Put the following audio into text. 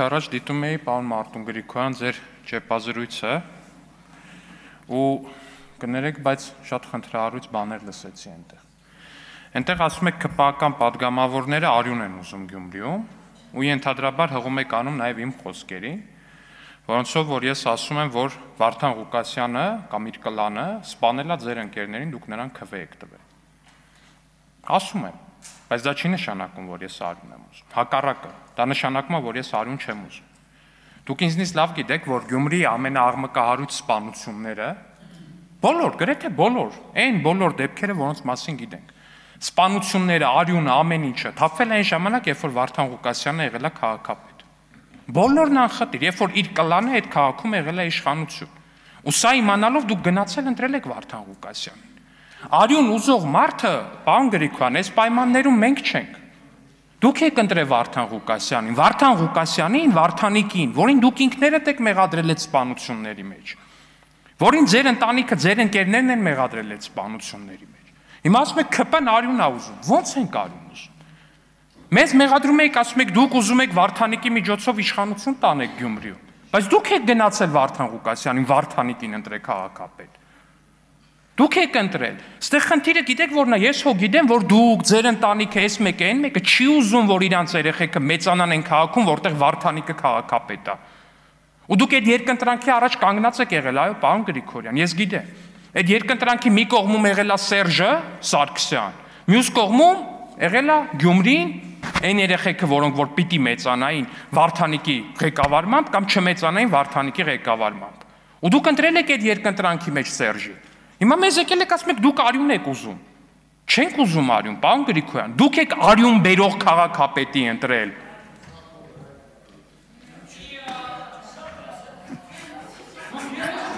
Առաջ դիտում էի պարոն Մարտուն Գրիգորյան ձեր ճեպազրույցը ու կներեք, բայց շատ խնդրահարույց բաներ լսեցի այնտեղ։ Այնտեղ ասում եք ԿՊԱ-կան պատգամավորները արյուն են ուզում Գյումրիում ու ենթադրաբար հղում եք անում նաև իմ խոսքերին, որոնցով որ ես ասում եմ, որ Վարդան Ղուկասյանը կամ իր կլանը սպանելա ձեր ընկերներին, դուք նրան քվե եք տվել։ Ասում եմ, բայց դա չի նշանակում, որ ես արյուն եմ ուզում։ Հակառակը, դա նշանակում է, որ ես արյուն չեմ ուզում։ Դուք ինձնից լավ գիտեք, որ Գյումրիի ամենաաղմկահարույց սպանությունները, բոլոր, գրեթե բոլոր, այն բոլոր դեպքերը, որոնց մասին գիտենք, սպանությունները, արյունը, ամեն ինչը, թափվել է այն ժամանակ, երբ որ Վարդան Ղուկասյանը եղել է քաղաքապետ։ Բոլորն անխտիր, երբ որ իր կլանը այդ քաղաքում եղել է իշխանություն։ Ու սա իմանալով դուք գնացել ընտրել եք Վարդան Ղուկասյանին։ Արյուն ուզող մարդը, պարոն Գրիգորյան, այս պայմաններում մենք չենք։ Դուք եք ընտրել Վարդան Ղուկասյանին, Վարդան Ղուկասյանին, Վարդանիկին, որին դուք ինքներդ եք մեղադրել այդ սպանությունների մեջ, որին ձեր ընտանիքը, ձեր ընկերներն են մեղադրել այդ սպանությունների մեջ։ Հիմա ասում եք ԿՊ-ն արյուն ա ուզում։ Ո՞նց ենք արյուն ուզում։ Մեզ մեղադրում եք, ասում եք դուք ուզում եք Վարդանիկի միջոցով իշխանություն տանեք Գյումրիում, բայց դուք եք գնացել Վարդան Ղուկասյանին, Վարդանիկին ընտրել քաղաքապետ։ Դուք եք ընտրել։ Ստեղ խնդիրը գիտեք որն է, ես հո գիտեմ, որ դուք, ձեր ընտանիքը, այս մեկը, այն մեկը չի ուզում, որ իրանց երեխեքը մեծանան այն քաղաքում, որտեղ Վարդանիկը քաղաքապետ է։ Ու դուք այդ երկընտրանքի առաջ կանգնած եք եղել, այո, պարոն Գրիգորյան, ես գիտեմ։ Այդ երկընտրանքի մի կողմում եղել է Սերժը Սարգսյան, մյուս կողմում եղել է Գյումրին, այն երեխեքը, որոնք որ պիտի մեծանային Վարդանիկի ղեկավարմամբ կամ չմեծանային Վարդանիկի ղեկավարմամբ։ Ու դուք ընտրել եք այդ երկընտրանքի մեջ Սերժի։ Հիմա մեզ եկել եք ասում եք դուք արյուն եք ուզում։ Չենք ուզում արյուն, պարոն Գրիգորյան, դուք եք արյուն բերող քաղաքապետի ընտրել։